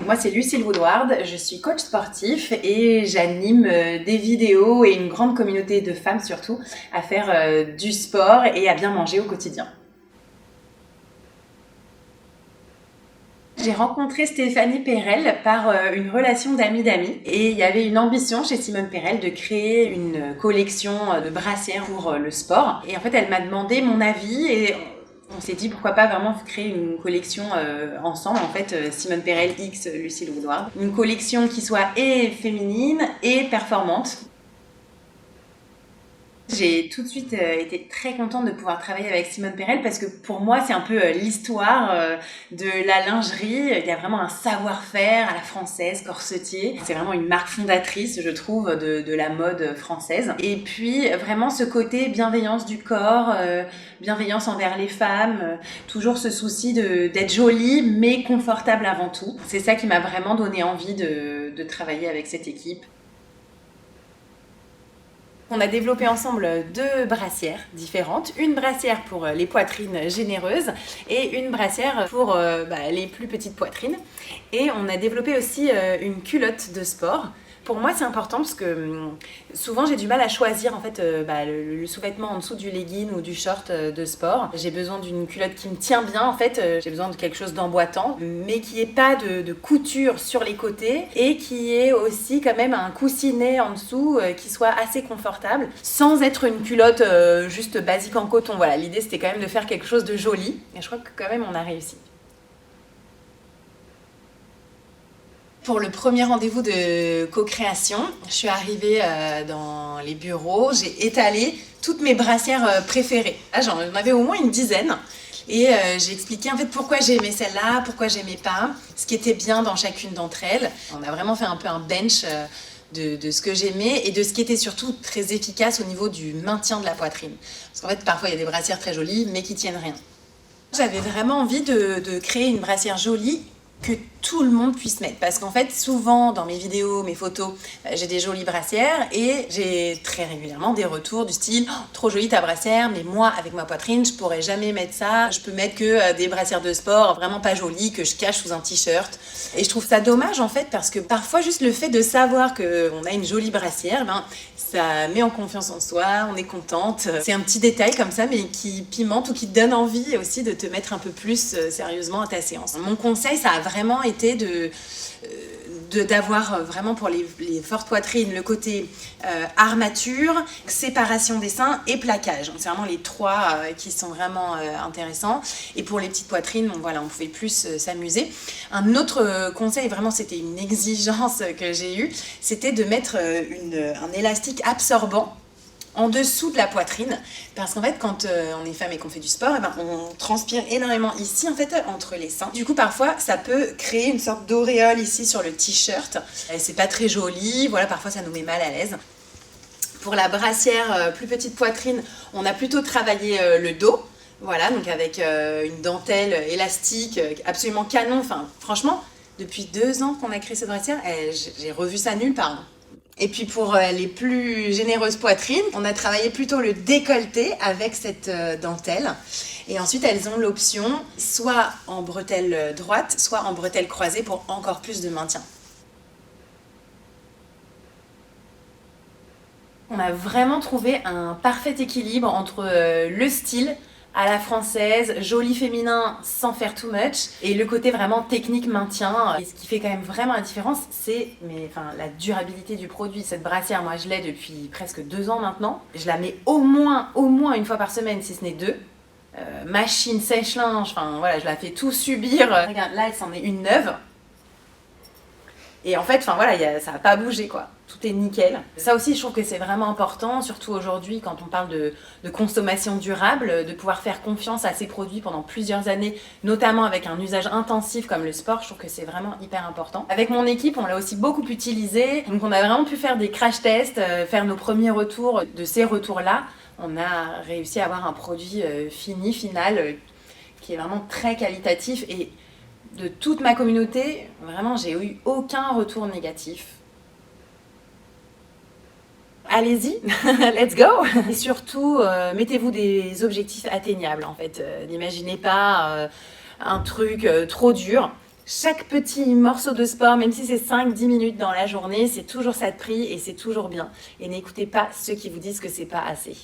Moi, c'est Lucille Woodward, je suis coach sportif et j'anime des vidéos et une grande communauté de femmes surtout à faire du sport et à bien manger au quotidien. J'ai rencontré Stéphanie Perel par une relation d'amis d'amis et il y avait une ambition chez Simone Perel de créer une collection de brassières pour le sport. Et en fait, elle m'a demandé mon avis et on s'est dit pourquoi pas vraiment créer une collection ensemble, en fait, Simone Perel x Lucille Woodward. Une collection qui soit et féminine et performante. J'ai tout de suite été très contente de pouvoir travailler avec Simone Perel parce que pour moi, c'est un peu l'histoire de la lingerie. Il y a vraiment un savoir-faire à la française, corsetier. C'est vraiment une marque fondatrice, je trouve, de la mode française. Et puis, vraiment ce côté bienveillance du corps, bienveillance envers les femmes, toujours ce souci d'être jolie mais confortable avant tout. C'est ça qui m'a vraiment donné envie de travailler avec cette équipe. On a développé ensemble 2 brassières différentes, une brassière pour les poitrines généreuses et une brassière pour les plus petites poitrines. Et on a développé aussi une culotte de sport. Pour moi, c'est important parce que souvent j'ai du mal à choisir en fait le sous-vêtement en dessous du legging ou du short de sport. J'ai besoin d'une culotte qui me tient bien en fait. J'ai besoin de quelque chose d'emboîtant, mais qui n'ait pas de couture sur les côtés et qui ait aussi quand même un coussinet en dessous qui soit assez confortable, sans être une culotte juste basique en coton. Voilà, l'idée c'était quand même de faire quelque chose de joli et je crois que quand même on a réussi. Pour le premier rendez-vous de co-création, je suis arrivée dans les bureaux, j'ai étalé toutes mes brassières préférées. Ah, j'en avais au moins une dizaine. Et j'ai expliqué en fait pourquoi j'aimais celle-là, pourquoi j'aimais pas, ce qui était bien dans chacune d'entre elles. On a vraiment fait un peu un bench de ce que j'aimais et de ce qui était surtout très efficace au niveau du maintien de la poitrine. Parce qu'en fait, parfois, il y a des brassières très jolies, mais qui tiennent rien. J'avais vraiment envie de créer une brassière jolie que tout le monde puisse mettre, parce qu'en fait souvent dans mes vidéos, mes photos, j'ai des jolies brassières et j'ai très régulièrement des retours du style oh, trop jolie ta brassière, mais moi avec ma poitrine je pourrais jamais mettre ça, je peux mettre que des brassières de sport vraiment pas jolies que je cache sous un t-shirt. Et je trouve ça dommage en fait, parce que parfois juste le fait de savoir qu'on a une jolie brassière, ça met en confiance en soi, on est contente. C'est un petit détail comme ça, mais qui pimente ou qui donne envie aussi de te mettre un peu plus sérieusement à ta séance. Mon conseil, ça a vraiment été d'avoir vraiment pour les fortes poitrines le côté armature, séparation des seins et plaquage. C'est vraiment les 3 qui sont vraiment intéressants. Et pour les petites poitrines, on pouvait plus s'amuser. Un autre conseil, vraiment c'était une exigence que j'ai eue, c'était de mettre un élastique absorbant en dessous de la poitrine, parce qu'en fait quand on est femme et qu'on fait du sport, on transpire énormément ici en fait entre les seins. Du coup parfois ça peut créer une sorte d'auréole ici sur le t-shirt, et c'est pas très joli, voilà, parfois ça nous met mal à l'aise. Pour la brassière plus petite poitrine, on a plutôt travaillé le dos, voilà, donc avec une dentelle élastique absolument canon. Enfin franchement, depuis 2 ans qu'on a créé cette brassière, j'ai revu ça nulle part. Et puis pour les plus généreuses poitrines, on a travaillé plutôt le décolleté avec cette dentelle. Et ensuite, elles ont l'option soit en bretelle droite, soit en bretelle croisée pour encore plus de maintien. On a vraiment trouvé un parfait équilibre entre le style à la française, joli féminin sans faire too much, et le côté vraiment technique maintien. Et ce qui fait quand même vraiment la différence, c'est la durabilité du produit. Cette brassière, moi je l'ai depuis presque 2 ans maintenant. Je la mets au moins 1 fois par semaine, si ce n'est 2. Machine, sèche-linge, je la fais tout subir. Regarde, là, c'en est une neuve. Et en fait, ça n'a pas bougé quoi. Tout est nickel. Ça aussi, je trouve que c'est vraiment important, surtout aujourd'hui quand on parle de consommation durable, de pouvoir faire confiance à ces produits pendant plusieurs années, notamment avec un usage intensif comme le sport. Je trouve que c'est vraiment hyper important. Avec mon équipe, on l'a aussi beaucoup utilisé. Donc on a vraiment pu faire des crash tests, faire nos premiers retours. De ces retours-là, on a réussi à avoir un produit final, qui est vraiment très qualitatif. Et de toute ma communauté, vraiment, j'ai eu aucun retour négatif. Allez-y, let's go! Et surtout, mettez-vous des objectifs atteignables en fait. N'imaginez pas un truc trop dur. Chaque petit morceau de sport, même si c'est 5-10 minutes dans la journée, c'est toujours ça de prix et c'est toujours bien. Et n'écoutez pas ceux qui vous disent que c'est pas assez.